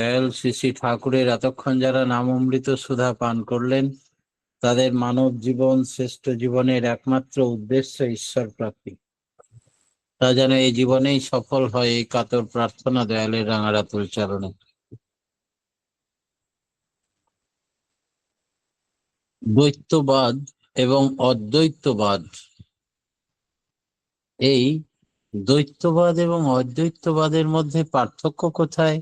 দয়াল শ্রী শ্রী ঠাকুরের এতক্ষণ যারা নাম অমৃত সুধা পান করলেন, তাদের মানব জীবন শ্রেষ্ঠ জীবনের একমাত্র উদ্দেশ্য ঈশ্বর প্রাপ্তি। তা যেন এই জীবনেই সফল হয়, এই কাতর প্রার্থনা দয়ালের রাঙারাতুল চরণে। দ্বৈতবাদ এবং অদ্বৈতবাদ, এই দ্বৈতবাদ এবং অদ্বৈতবাদের মধ্যে পার্থক্য কোথায়?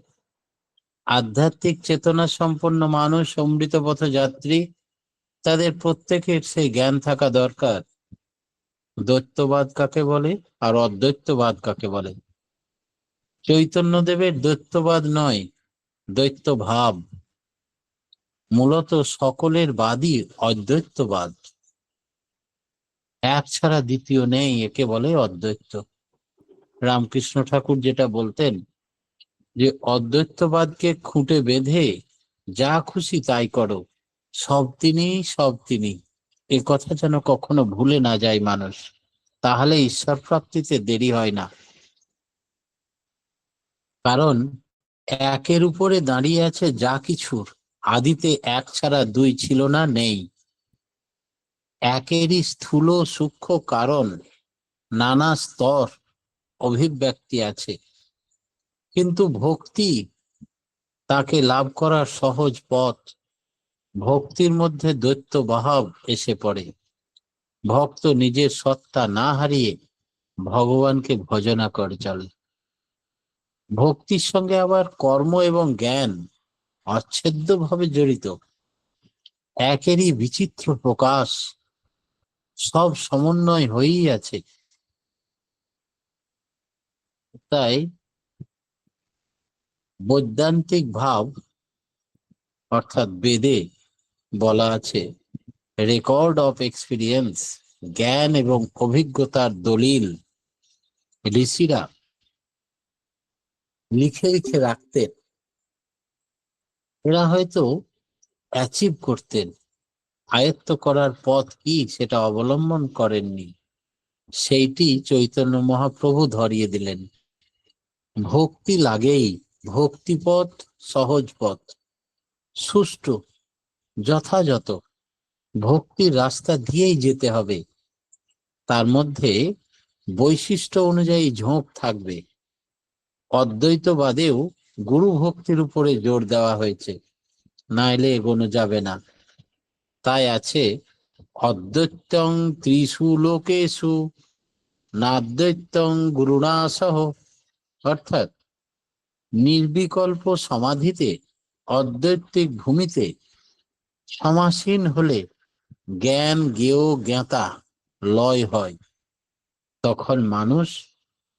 আধ্যাত্মিক চেতনা সম্পন্ন মানুষ, অমৃত পথ যাত্রী, তাদের প্রত্যেকের সেই জ্ঞান থাকা দরকার দ্বৈতবাদ কাকে বলে আর অদ্বৈতবাদ কাকে বলে। চৈতন্যদেবের দ্বৈতবাদ নয়, দ্বৈত ভাব। মূলত সকলের বাদই অদ্বৈতবাদ। এক ছাড়া দ্বিতীয় নেই, একে বলে অদ্বৈত। রামকৃষ্ণ ঠাকুর যেটা বলতেন যে অদ্বৈতবাদকে খুঁটে বেঁধে যা খুশি তাই করো, সব তিনিই সব তিনি। এ কথা যেন কখনো ভুলে না যায় মানুষ, তাহলে ঈশ্বর প্রাপ্তিতে দেরি হয় না। কারণ একের উপরে দাঁড়িয়ে আছে যা কিছুর, আদিতে এক ছাড়া দুই ছিল না, নেই। একেরই স্থূল সূক্ষ্ম কারণ, নানা স্তর অভিব্যক্তি আছে, কিন্তু ভক্তি তাকে লাভ করার সহজ পথ। ভক্তির মধ্যে দ্বৈত ভাব এসে পড়ে। ভক্ত নিজের সত্তা না হারিয়ে ভগবানকে ভজনা করে চলে। ভক্তির সঙ্গে আবার কর্ম এবং জ্ঞান অচ্ছেদ্যভাবে জড়িত, একেরই বিচিত্র প্রকাশ, সব সমন্বয় হয়েই আছে। তাই বৈদান্তিক ভাব অর্থাৎ বেদে বলা আছে, রেকর্ড অফ এক্সপিরিয়েন্স, জ্ঞান এবং অভিজ্ঞতার দলিল ঋষিরা লিখে লিখে রাখতেন। এরা হয়তো অ্যাচিভ করতেন, আয়ত্ত করার পথ কি সেটা অবলম্বন করেননি, সেইটি চৈতন্য মহাপ্রভু ধরিয়ে দিলেন। ভক্তি লাগেই, ভক্তিপথ সহজ পথ, সুষ্ঠু, যথাযথ। ভক্তির রাস্তা দিয়েই যেতে হবে, তার মধ্যে বৈশিষ্ট্য অনুযায়ী ঝোঁক থাকবে। অদ্বৈতবাদেও গুরু ভক্তির উপরে জোর দেওয়া হয়েছে, নাইলে এগোনো যাবে না। তাই আছে অদ্বৈতং ত্রিষু লোকেষু নাদ্বৈতং গুরুণা সহ, অর্থাৎ নির্বিকল্প সমাধিতে অদ্বৈতিক ভূমিতে সমাসীন হলে জ্ঞান জ্ঞেয় জ্ঞাতা লয় হয়, তখন মানুষ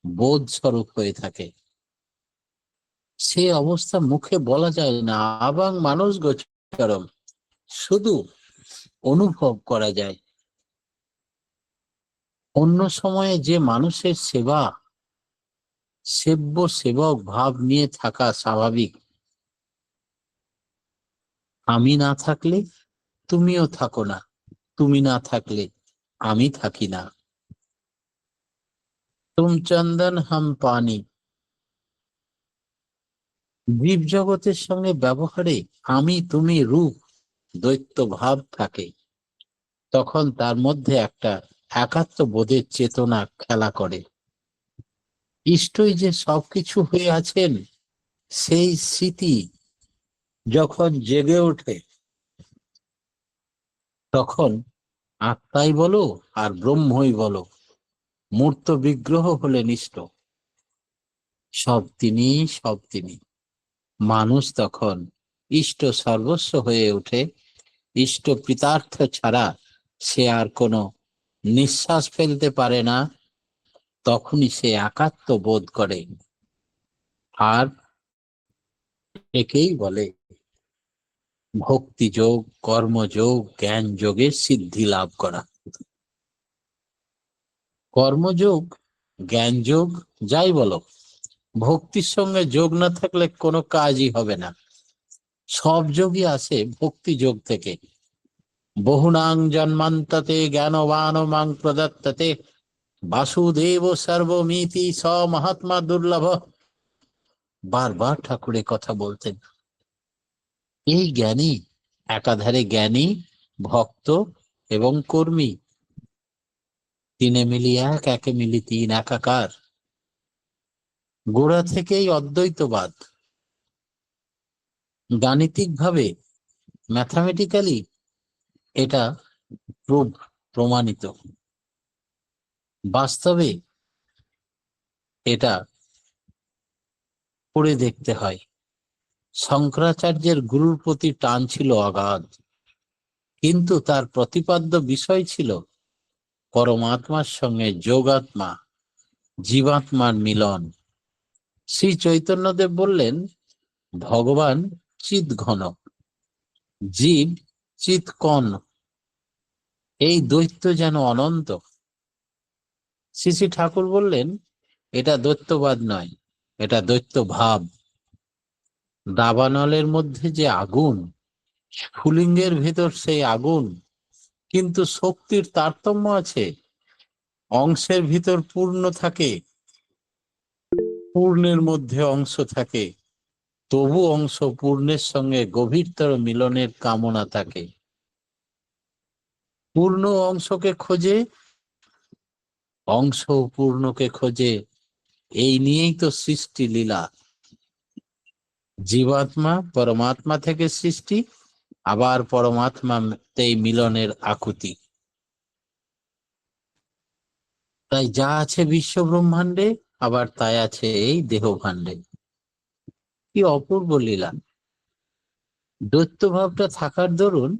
বোধ স্বরূপ হয়ে থাকে। সে অবস্থা মুখে বলা যায় না, আবাং মানুষ গোচরম, শুধু অনুভব করা যায়। অন্য সময়ে যে মানুষের সেবা, সেব্য সেবক ভাব নিয়ে থাকা স্বাভাবিক। আমি না থাকলে তুমিও থাকো না, তুমি না থাকলে আমি থাকি না। তুম চন্দন হাম পানি। জীব জগতের সঙ্গে ব্যবহারে আমি তুমি রূপ দ্বৈত ভাব থাকে, তখন তার মধ্যে একটা একাত্ম বোধের চেতনা খেলা করে। ইষ্টই যে সবকিছু হয়ে আছেন, সেই স্মৃতি যখন জেগে ওঠে, তখন আত্মাই বলো আর ব্রহ্মই বলো, মূর্ত বিগ্রহ হলে নিষ্ঠ, সব তিনি সব তিনি। মানুষ তখন ইষ্ট সর্বস্ব হয়ে ওঠে। ইষ্ট কৃতার্থ ছাড়া সে আর কোনো নিঃশ্বাস ফেলতে পারে না। তখনই সে একাত্ম বোধ করে, আর একেই বলে ভক্তিযোগ, কর্মযোগ, জ্ঞান যোগের সিদ্ধি লাভ করা। কর্মযোগ, জ্ঞান যোগ, যাই বলো, ভক্তির সঙ্গে যোগ না থাকলে কোনো কাজই হবে না। সব যোগই আসে ভক্তি যোগ থেকে। বহুনাং জন্মান্ততে জ্ঞানবান মাং প্রদত্ততে বাসুদেব সর্বমিতি স মহাত্মা দুর্লভ। বারবার ঠাকুর এ কথা বলতেন। এই জ্ঞানী একাধারে জ্ঞানী, ভক্ত এবং কর্মী, তিনে মিলি এক, একে মিলি তিন, একাকার। গোড়া থেকেই অদ্বৈতবাদ গাণিতিকভাবে, ম্যাথামেটিক্যালি এটা প্রমাণিত। বাস্তবে এটা করে দেখতে হয়। শঙ্করাচার্যের গুরুর প্রতি টান ছিল অগাধ, কিন্তু তার প্রতিপাদ্য বিষয় ছিল পরমাত্মার সঙ্গে যোগাত্মা, জীবাত্মার মিলন। শ্রী চৈতন্যদেব বললেন, ভগবান চিৎ ঘন, জীব চিৎ কণ, এই দ্বৈত যেন অনন্ত। শ্রী শ্রী ঠাকুর বললেন, এটা দ্বৈতবাদ নয়, এটা দ্বৈত ভাব। দাবানলের মধ্যে যে আগুন, স্ফুলিঙ্গের ভেতর সেই আগুন, কিন্তু শক্তির তারতম্য আছে। অংশের ভিতর পূর্ণ থাকে, পূর্ণের মধ্যে অংশ থাকে, তবু অংশ পূর্ণের সঙ্গে গভীরতর মিলনের কামনা থাকে। পূর্ণ অংশকে খোঁজে, অংশ পূর্ণকে খোঁজে, এই নিয়েই তো সৃষ্টি লীলা। জীবাত্মা পরমাত্মা থেকে সৃষ্টি, আবার পরমাত্মাতেই মিলনের আকুতি। তাই যা আছে বিশ্ব ব্রহ্মাণ্ডে, আবার তাই আছে এই দেহ ভাণ্ডে। কি অপূর্ব লীলা! দ্বৈত ভাবটা থাকার দরুন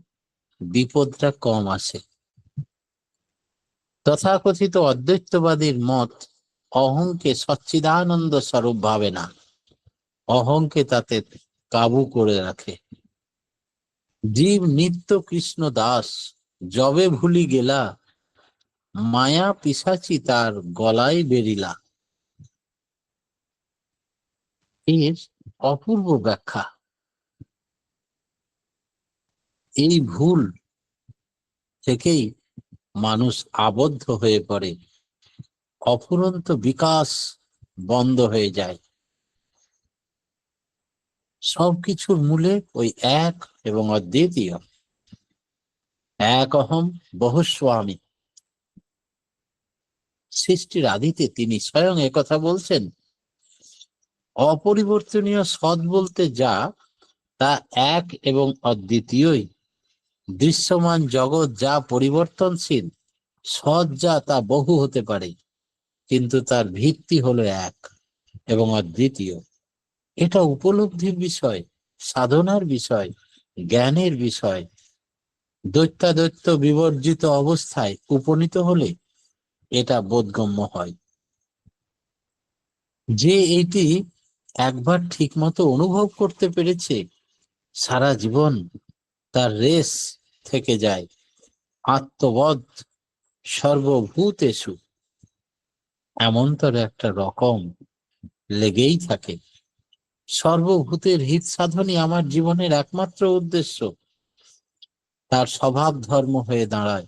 বিপদটা কম আসে। তথাকথিত অদ্বৈতবাদীর মত অহংকে সচ্চিদানন্দ স্বরূপ ভাবে না, অহংকে তাতে কাবু করে রাখে। জীব নিত্য কৃষ্ণ দাস, যবে ভুলি গেলা, মায়া পিশাচি তার গলায় বেরিলা। এর অপূর্ব ব্যাখ্যা। এই ভুল থেকেই মানুষ আবদ্ধ হয়ে পড়ে, অফুরন্ত বিকাশ বন্ধ হয়ে যায়। সবকিছুর মূলে ওই এক এবং অদ্বিতীয় এক অহম বহুস্বামী। সৃষ্টির আদিতে তিনি স্বয়ং একথা বলছেন। অপরিবর্তনীয় সৎ বলতে যা, তা এক এবং অদ্বিতীয়ই। দৃশ্যমান জগৎ যা পরিবর্তনশীল, সৎ যা তা বহু হতে পারে, কিন্তু তার ভিত্তি হলো এক এবং অদ্বিতীয়। এটা উপলব্ধির বিষয়, সাধনার বিষয়, জ্ঞানের বিষয়। দৈত্যাদৈত্য বিবর্জিত অবস্থায় উপনীত হলে এটা বোধগম্য হয়। যে এটি একবার ঠিক মতো অনুভব করতে পেরেছে, সারা জীবন তার রেস থেকে যায়। আত্মবৎ সর্বভূতেষু, এমনতর একটা রকম লেগেই থাকে। সর্বভূতের হিত সাধনই আমার জীবনের একমাত্র উদ্দেশ্য, তার স্বভাব ধর্ম হয়ে দাঁড়ায়।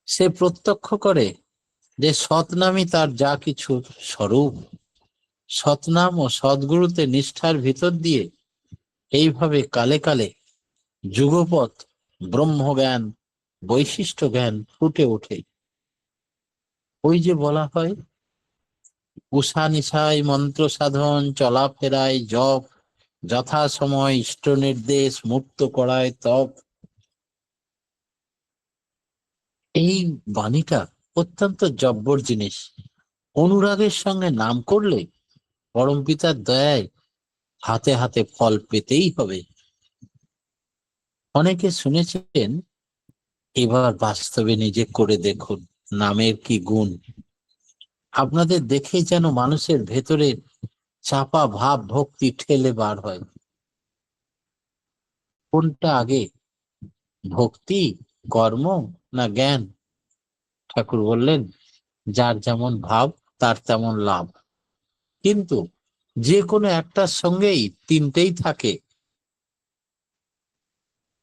সে প্রত্যক্ষ করে যে সৎনামই তার যা কিছুর স্বরূপ। সৎনাম ও সদ্গুরুতে নিষ্ঠার ভিতর দিয়ে এইভাবে কালে কালে যুগপৎ ব্রহ্মজ্ঞান, বৈশিষ্ট্য জ্ঞান ফুটে ওঠে। ওই যে বলা হয়, উষা নিশায় মন্ত্র সাধন, চলাফেরায় জপ, যথা সময় ইষ্ট নির্দেশ, মুক্ত করায় তপ। এই বাণীটা অত্যন্ত জব্বর জিনিস। অনুরাগের সঙ্গে নাম করলে পরমপিতার দয়ায় হাতে হাতে ফল পেতেই হবে। অনেকে শুনেছেন, এবার বাস্তবে নিজে করে দেখুন নামের কি গুণ। আপনাদের দেখেই যেন মানুষের ভেতরের চাপা ভাব ভক্তি ঠেলে বার হয়। কোনটা আগে, ভক্তি, কর্ম না জ্ঞান? ঠাকুর বললেন, যার যেমন ভাব তার তেমন লাভ। কিন্তু যে কোনো একটার সঙ্গেই তিনটেই থাকে,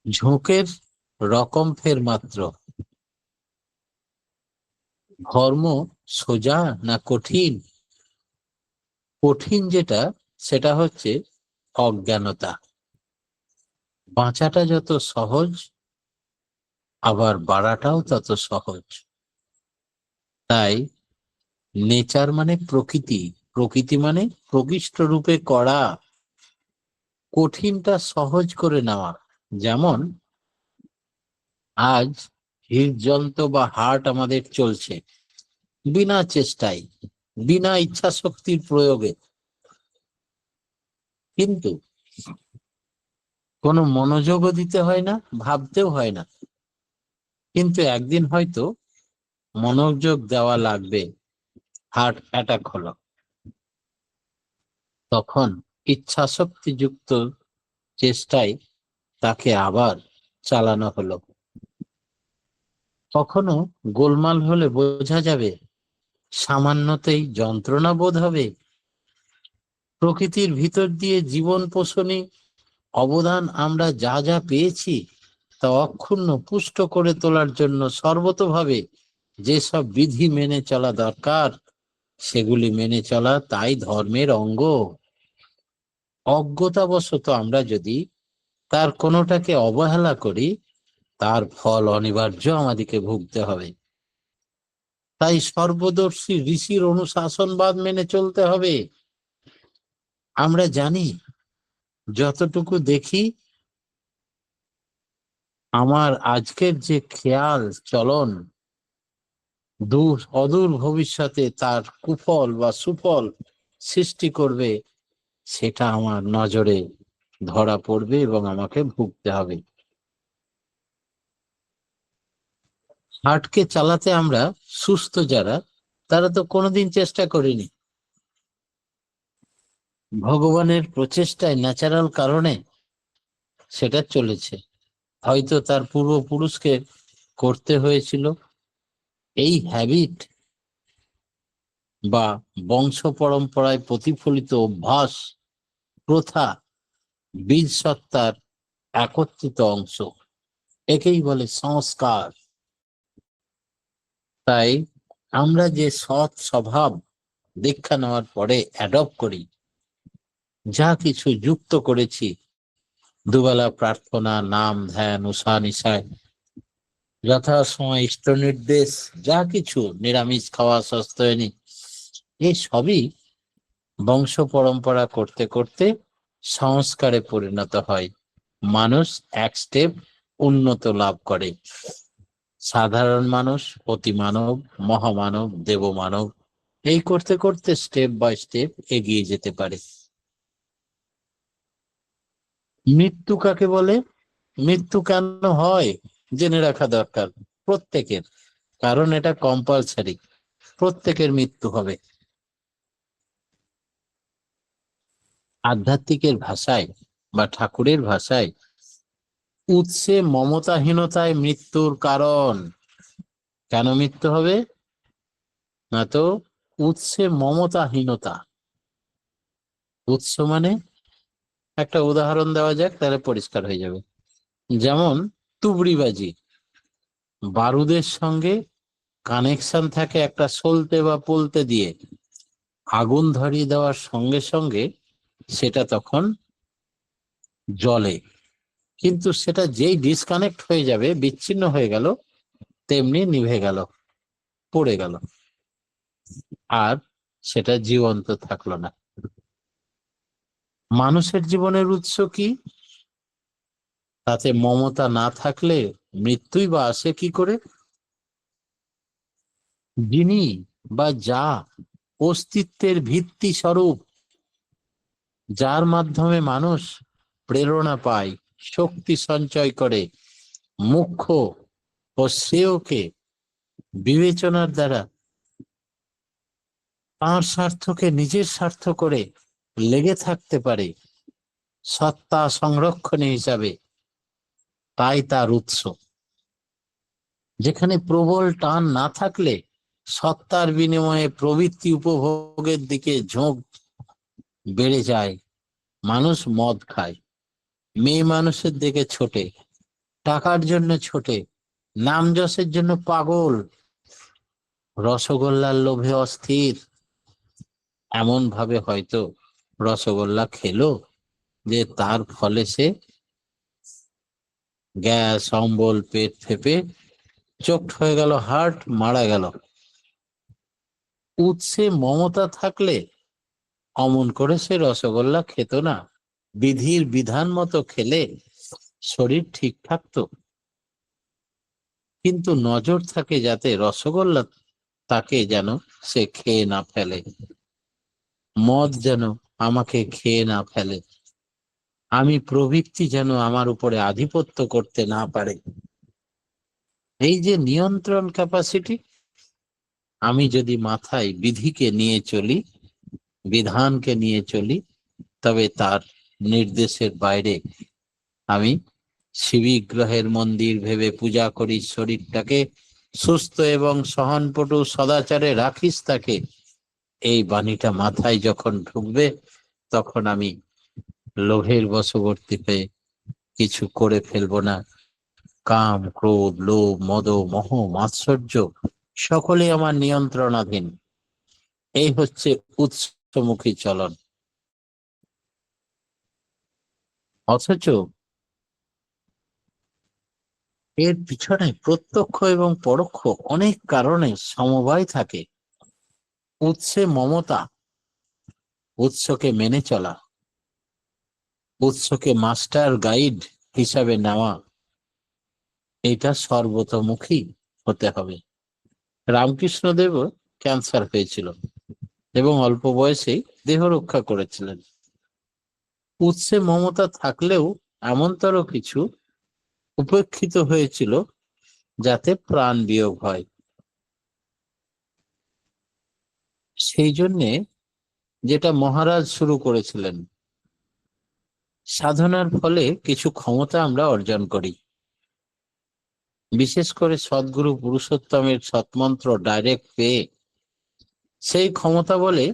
ঝোঁকের রকম ফের মাত্র। ধর্ম সোজা না কঠিন, কঠিন যেটা, সেটা হচ্ছে অজ্ঞানতা। বাঁচাটা যত সহজ, আবার বাড়াটাও তত সহজ। তাই নেচার মানে প্রকৃতি, প্রকৃতি মানে প্রকৃষ্ট রূপে করা, কঠিনটা সহজ করে নেওয়া। যেমন আজ হৃদযন্ত্র বা হার্ট আমাদের চলছে বিনা চেষ্টায়, বিনা ইচ্ছা শক্তির প্রয়োগে, কিন্তু কোনো মনোযোগও দিতে হয় না, ভাবতেও হয় না। কিন্তু একদিন হয়তো মনোযোগ দেওয়া লাগবে, হার্ট অ্যাটাক হলো, তখন ইচ্ছা শক্তিযুক্ত চেষ্টায় তাকে আবার চালানো হলো। কখনো গোলমাল হলে বোঝা যাবে, সামান্যতেই যন্ত্রণা বোধ হবে। প্রকৃতির ভিতর দিয়ে জীবন পোষণে অবদান আমরা যা যা পেয়েছি, তা অক্ষুণ্ণ পুষ্ট করে তোলার জন্য সর্বতোভাবে যেসব বিধি মেনে চলা দরকার, সেগুলি মেনে চলা তাই ধর্মের অঙ্গ। অজ্ঞতাবশত আমরা যদি তার কোনোটাকে অবহেলা করি, তার ফল অনিবার্য আমাদেরকে ভুগতে হবে। তাই সর্বদর্শী ঋষির অনুশাসনবাদ মেনে চলতে হবে। আমরা জানি, যতটুকু দেখি, আমার আজকের যে খেয়াল চলন দূর অদূর ভবিষ্যতে তার কুফল বা সুফল সৃষ্টি করবে, সেটা আমার নজরে ধরা পড়বে এবং আমাকে ভুগতে হবে। হার্টকে চালাতে আমরা সুস্থ যারা, তারা তো কোনোদিন চেষ্টা করিনি। ভগবানের প্রচেষ্টায় ন্যাচারাল কারণে সেটা চলেছে। হয়তো তার পূর্বপুরুষকে করতে হয়েছিল। এই হ্যাবিট বা বংশ পরম্পরায় প্রতিফলিত অভ্যাস, প্রথা, বীজ সত্তার একত্রিত অংশ, একেই বলে সংস্কার। তাই আমরা যে সৎ স্বভাব দীক্ষা নেওয়ার পরে অ্যাডপ্ট করি, যা কিছু যুক্ত করেছি, দুবেলা প্রার্থনা, নাম, ধ্যান, উষা নিশায় যথাসময় ইষ্ট নির্দেশ, যা কিছু নিরামিষ খাওয়া, সস্তায়নী, এই সবই বংশ পরম্পরা করতে করতে সংস্কারে পরিণত হয়। মানুষ এক স্টেপ উন্নত লাভ করে। সাধারণ মানুষ অতি মানব, মহামানব, দেবমানব, এই করতে করতে স্টেপ বাই স্টেপ এগিয়ে যেতে পারে। মৃত্যু কাকে বলে? মৃত্যু কেন হয় জেনে রাখা দরকার প্রত্যেকের, কারণ এটা কম্পালসারি, প্রত্যেকের মৃত্যু হবে। আধ্যাত্মিকের ভাষায় বা ঠাকুরের ভাষায়, উৎসে মমতাহীনতায় মৃত্যুর কারণ। কেন মৃত্যু হবে? না তো উৎসে মমতাহীনতা। উৎস মানে, একটা উদাহরণ দেওয়া যাক, তাহলে পরিষ্কার হয়ে যাবে। যেমন তুবড়িবাজি, বারুদের সঙ্গে কানেকশন থাকে একটা সলতে বা পলতে দিয়ে, আগুন ধরিয়ে দেওয়ার সঙ্গে সঙ্গে সেটা তখন জ্বলে, কিন্তু সেটা যেই ডিসকানেক্ট হয়ে যাবে, বিচ্ছিন্ন হয়ে গেল, তেমনি নিভে গেল, পড়ে গেল, আর সেটা জীবন্ত থাকলো না। মানুষের জীবনের উৎস কি? তাতে মমতা না থাকলে মৃত্যুই বা আসে কি করে? যিনি বা যা অস্তিত্বের ভিত্তি স্বরূপ, যার মাধ্যমে মানুষ প্রেরণা পায়, শক্তি সঞ্চয় করে, মুখ্য ও শ্রেয়কে বিবেচনার দ্বারা তার স্বার্থকে নিজের স্বার্থ করে লেগে থাকতে পারে সত্তা সংরক্ষণে হিসাবে, তাই তার উৎস। যেখানে প্রবল টান না থাকলে সত্তার বিনিময়ে প্রবৃত্তি উপভোগের দিকে ঝোঁক বেড়ে যায়। মানুষ মদ খায়, মেয়ে মানুষের দিকে ছোটে, টাকার জন্য ছোটে, নাম যশের জন্য পাগল, রসগোল্লার লোভে অস্থির, এমন ভাবে হয়তো রসগোল্লা খেলো যে তার ফলে সে গ্যাস, অম্বল, পেট ফেঁপে চোট হয়ে গেল, হার্ট, মারা গেল। উৎসে মমতা থাকলে অমন করে সে রসগোল্লা খেত না। বিধির বিধান মতো খেলে শরীর ঠিক থাকতো। কিন্তু নজর থাকে যাতে রসগোল্লা তাকে যেন সে খেয়ে না ফেলে, মদ যেন আমাকে খেয়ে না ফেলে, আমি প্রবৃত্তি যেন আমার উপরে আধিপত্য করতে না পারে। এই যে নিয়ন্ত্রণ ক্যাপাসিটি, আমি যদি মাথায় বিধিকে নিয়ে চলি, বিধানকে নিয়ে চলি, তবে তার নির্দেশের বাইরে আমি শিবিগ্রহের মন্দির ভেবে পূজা করি, শরীরটাকে সুস্থ এবং সহনপটু সদাচারে রাখিস তাকে, এই বাণীটা মাথায় যখন ঢুকবে, তখন আমি লোভের বশবর্তী হয়ে কিছু করে ফেলবো না। কাম, ক্রোধ, লোভ, মদ, মোহ, মাৎসর্য সকলেই আমার নিয়ন্ত্রণাধীন। এই হচ্ছে উৎসমুখী চলন। অথচ এর পিছনে প্রত্যক্ষ এবং পরোক্ষ অনেক কারণে সমবায় থাকে। উৎসে মমতা, উৎসকে মেনে চলা, উৎসকে মাস্টার গাইড হিসাবে নেওয়া, এটা সর্বতোমুখী হতে হবে। রামকৃষ্ণদেবও ক্যান্সার হয়েছিল এবং অল্প বয়সেই দেহ রক্ষা করেছিলেন। উৎসে মমতা থাকলেও এমনতর কিছু উপেক্ষিত হয়েছিল যাতে প্রাণ বিয়োগ হয়। সেই জন্যে যেটা মহারাজ শুরু করেছিলেন, সাধনার ফলে কিছু ক্ষমতা আমরা অর্জন করি। বিশেষ করে সদ্গুরু পুরুষোত্তমের সৎমন্ত্র ডাইরেক্ট পেয়ে সেই ক্ষমতা বলে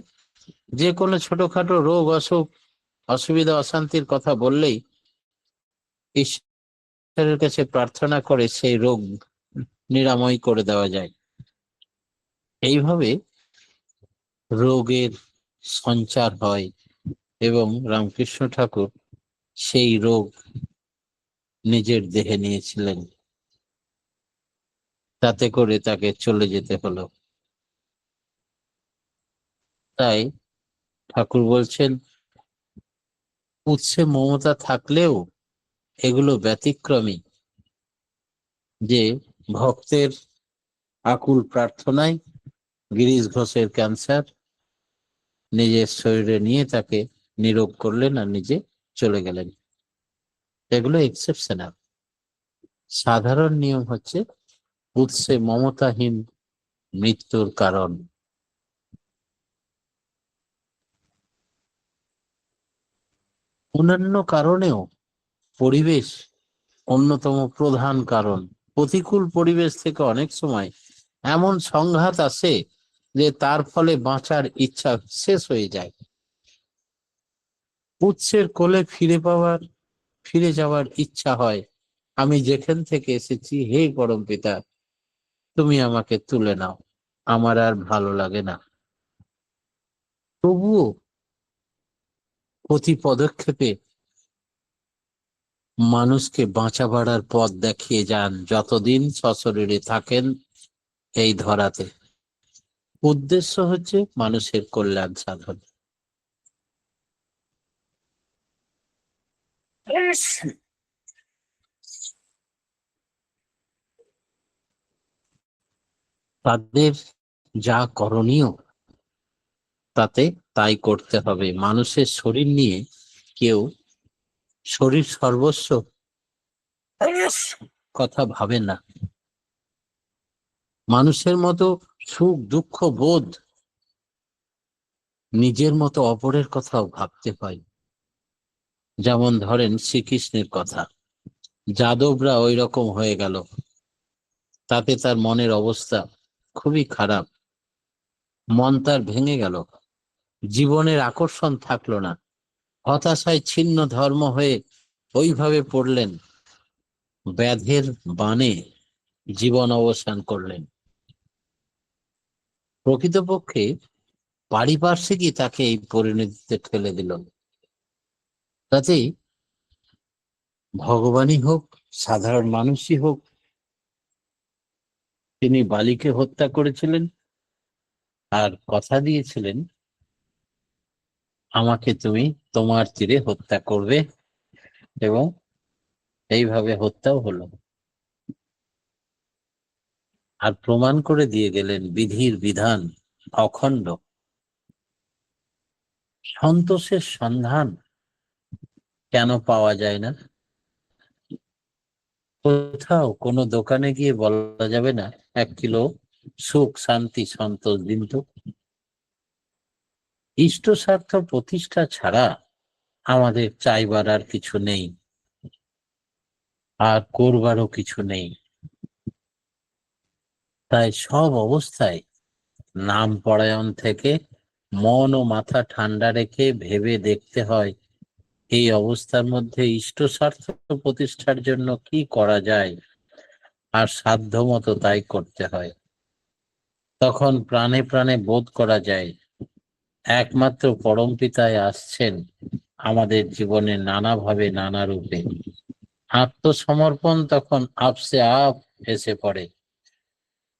যে কোনো ছোটখাটো রোগ, অসুখ, অসুবিধা, অশান্তির কথা বললেই ঈশ্বরের কাছে প্রার্থনা করে সেই রোগ নিরাময় করে দেওয়া যায়। এইভাবে রোগের সঞ্চার হয় এবং রামকৃষ্ণ ঠাকুর সেই রোগ নিজের দেহে নিয়েছিলেন, তাতে করে তাকে চলে যেতে হলো। তাই ঠাকুর বলছেন, উৎসে মমতা থাকলেও এগুলো ব্যতিক্রমী, যে ভক্তের আকুল প্রার্থনায় গিরিশ ঘোষের ক্যান্সার নিজের শরীরে নিয়ে তাকে নিরোগ করলেন আর নিজে চলে গেলেন। এগুলো এক্সেপশনাল। সাধারণ নিয়ম হচ্ছে উৎসে মমতাহীন মৃত্যুর কারণ। অন্যান্য কারণেও পরিবেশ অন্যতম প্রধান কারণ। প্রতিকূল পরিবেশ থেকে অনেক সময় এমন সংঘাত আসে যে তার ফলে বাঁচার ইচ্ছা শেষ হয়ে যায়। উৎসের কোলে ফিরে যাওয়ার ইচ্ছা হয়, আমি যেখান থেকে এসেছি, হে পরম পিতা, তুমি আমাকে তুলে নাও, আমার আর ভালো লাগে না। তবুও প্রতি পদক্ষেপে মানুষকে বাঁচা বাড়ার পথ দেখিয়ে যান যতদিন সশরীরে থাকেন এই ধরাতে। উদ্দেশ্য হচ্ছে মানুষের কল্যাণ সাধন। তাদের যা করণীয় তাতে তাই করতে হবে। মানুষের শরীর নিয়ে কেউ শরীর সর্বস্ব কথা ভাবে না। মানুষের মতো সুখ, দুঃখ, বোধ নিজের মতো অপরের কথাও ভাবতে হয়। যেমন ধরেন শ্রীকৃষ্ণের কথা, যাদবরা ওই রকম হয়ে গেল, তাতে তার মনের অবস্থা খুবই খারাপ। মন তার ভেঙে গেল, জীবনের আকর্ষণ থাকলো না, হতাশায় ছিন্ন ধর্ম হয়ে ওইভাবে পড়লেন, ব্যাধের বাণে জীবন অবসান করলেন। প্রকৃতপক্ষে পারিপার্শ্বিকই তাকে এই পরিণতিতে ঠেলে দিল। তাতেই ভগবানই হোক, সাধারণ মানুষই হোক, তিনি বালিকে হত্যা করেছিলেন আর কথা দিয়েছিলেন আমাকে তুমি তোমার তীরে হত্যা করবে, এবং এইভাবে হত্যাও হলো। আর প্রমাণ করে দিয়ে গেলেন বিধির বিধান অখণ্ড। সন্তোষের সন্ধান কেন পাওয়া যায় না? কোথাও কোনো দোকানে গিয়ে বলা যাবে না 1 কিলো সুখ শান্তি সন্তোষ দিন তো? ইষ্ট স্বার্থ প্রতিষ্ঠা ছাড়া আমাদের চাইবার আর কিছু নেই, আর করবারও কিছু নেই। তাই সব অবস্থায় নাম পরায়ণ থেকে মন ও মাথা ঠান্ডা রেখে ভেবে দেখতে হয় এই অবস্থার মধ্যে ইষ্ট স্বার্থ প্রতিষ্ঠার জন্য কি করা যায়, আর সাধ্য মতো তাই করতে হয়। তখন প্রাণে প্রাণে বোধ করা যায় একমাত্র পরমপিতাই আসছেন আমাদের জীবনে নানাভাবে নানা রূপে। আত্মসমর্পণ তখন আপসে আপ এসে পড়ে।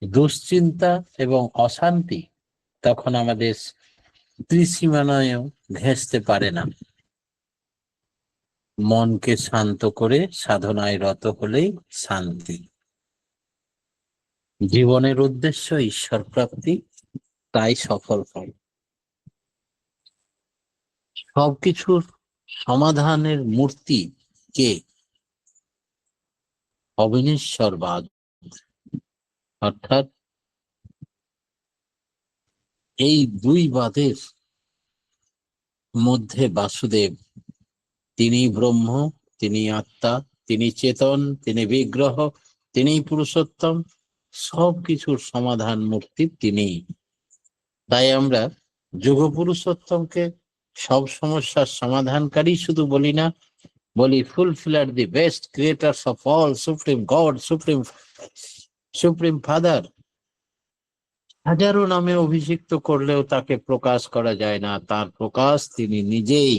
দুশ্চিন্তা এবং অশান্তি তখন আমাদের ত্রিসীমানায়ও ঘেঁষতে পারে না। মনকে শান্ত করে সাধনায় রত হলেই শান্তি। জীবনের উদ্দেশ্য ঈশ্বর প্রাপ্তি, তাই সফল হয়। সবকিছুর সমাধানের মূর্তি কে? অবিনেশ্বরবাদ, অর্থাৎ এই দুই বাদের মধ্যে বাসুদেব, তিনি ব্রহ্ম, তিনি আত্মা, তিনি চেতন, তিনি বিগ্রহ, তিনি পুরুষোত্তম, সবকিছুর সমাধান মূর্তি তিনি। তাই আমরা যোগ পুরুষোত্তমকে সব সমস্যার সমাধানকারী শুধু বলি না, বলি ফুলফিলার the best creators of all, supreme god, supreme father. হাজারো নামে অভিষিক্ত করলেও তাকে প্রকাশ করা যায় না, তার প্রকাশ তিনি নিজেই।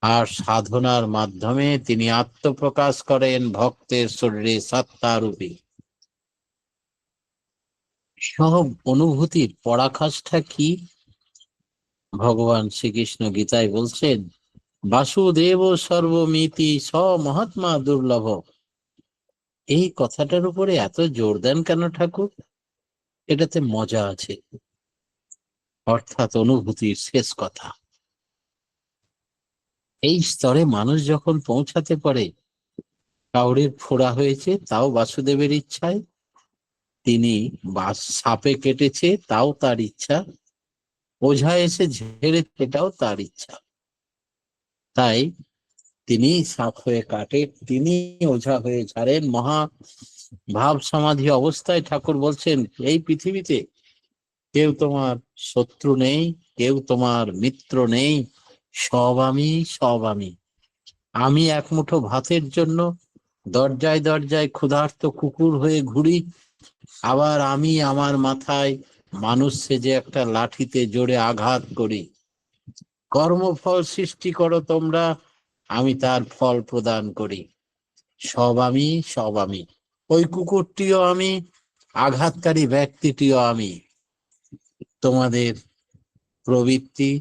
আর সাধনার মাধ্যমে তিনি আত্মপ্রকাশ করেন ভক্তের শরীরে সত্তারূপী। সব অনুভূতির পরাকাষ্ঠা কি? ভগবান শ্রীকৃষ্ণ গীতায় বলছেন বাসুদেব সর্বমিতি স মহাত্মা দুর্লভ। এই কথাটার উপরে এত জোর দেন কেন ঠাকুর? এটাতে মজা আছে, অর্থাৎ অনুভূতির শেষ কথা। এই স্তরে মানুষ যখন পৌঁছাতে পারে, কাউরির ফোড়া হয়েছে তাও বাসুদেবের ইচ্ছায়, তিনি সাপে কেটেছে তাও তার ইচ্ছা, ওঝা এসে ঝেড়ে এটাও তার ইচ্ছা। তাই তিনি সাপ হয়ে কাটে, তিনি ওঝা হয়ে ঝাড়েন। মহা ভাব সমাধি অবস্থায় ঠাকুর বলছেন এই পৃথিবীতে কেউ তোমার শত্রু নেই, কেউ তোমার মিত্র নেই, সব আমি, সব আমি। আমি এক মুঠো ভাতের জন্য দরজায় দরজায় ক্ষুধার্ত কুকুর হয়ে ঘুরি, আবার আমি আমার মাথায় মানুষ সেজে একটা লাঠিতে জোরে আঘাত করি। কর্মফল সৃষ্টি করো তোমরা, আমি তার ফল প্রদান করি। সব আমি, সব আমি। ওই কুকুরটিও আমি, আঘাতকারী ব্যক্তিটিও আমি। তোমাদের প্রবৃত্তি,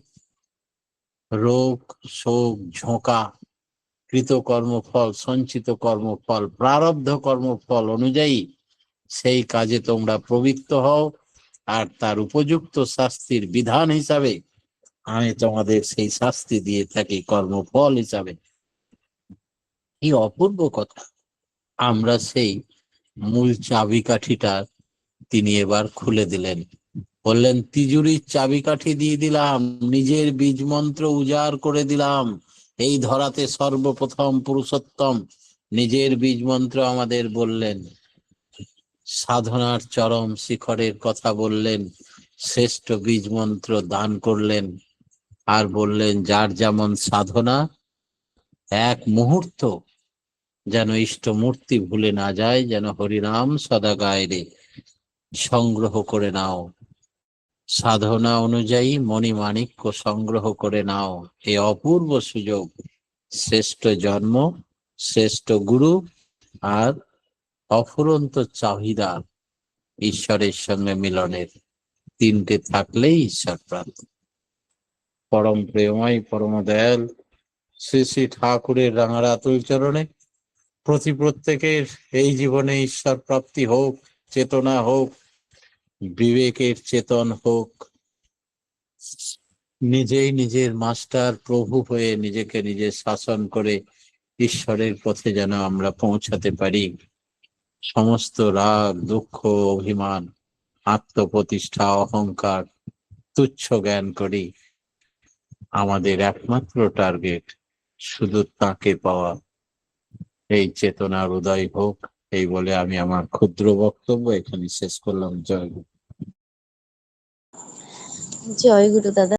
রোগ, শোক, ঝোঁকা, কৃত কর্মফল, সঞ্চিত কর্মফল, প্রারব্ধ কর্মফল অনুযায়ী সেই কাজে তোমরা প্রবৃত্ত হও, আর তার উপযুক্ত শাস্তির বিধান হিসাবে আমি তোমাদের সেই শাস্তি দিয়ে থাকি কর্মফল হিসাবে। কি অপূর্ব কথা! আমরা সেই মূল চাবিকাঠিটা তিনি এবার খুলে দিলেন, বললেন তিজুরির চাবিকাঠি দিয়ে দিলাম, নিজের বীজ মন্ত্র উজাড় করে দিলাম। এই ধরাতে সর্বপ্রথম পুরুষোত্তম নিজের বীজ মন্ত্র আমাদের বললেন, সাধনার চরম শিখরের কথা বললেন, শ্রেষ্ঠ বীজ মন্ত্র দান করলেন, আর বললেন যার যেমন সাধনা, এক মুহূর্ত যেন ইষ্ট মূর্তি ভুলে না যায়, যেন হরিনাম সদা গায় রে, সংগ্রহ করে নাও। সাধনা অনুযায়ী মণিমাণিক্য সংগ্রহ করে নাও, এ অপূর্ব সুযোগ। শ্রেষ্ঠ জন্ম, শ্রেষ্ঠ গুরু, আর অফুরন্ত চাহিদা ঈশ্বরের সঙ্গে মিলনের, তিনটে থাকলেই ঈশ্বর প্রাপ্ত। পরম প্রেমময় পরম দয়াল শ্রী শ্রী ঠাকুরের রাঙার আতুল চরণে প্রত্যেকের এই জীবনে ঈশ্বর প্রাপ্তি হোক, চেতনা হোক, বিবেকের চেতন হোক, নিজেই নিজের মাস্টার প্রভু হয়ে নিজেকে নিজে শাসন করে ঈশ্বরের পথে যেন আমরা পৌঁছাতে পারি। সমস্ত রাগ, দুঃখ, অভিমান, আত্মপ্রতিষ্ঠা, অহংকার তুচ্ছ জ্ঞান করি। আমাদের একমাত্র টার্গেট শুধু তাকে পাওয়া। এই চেতনার উদয় হোক, এই বলে আমি আমার ক্ষুদ্র বক্তব্য এখানে শেষ করলাম। জয় গুরু। জয় গুরু দাদা।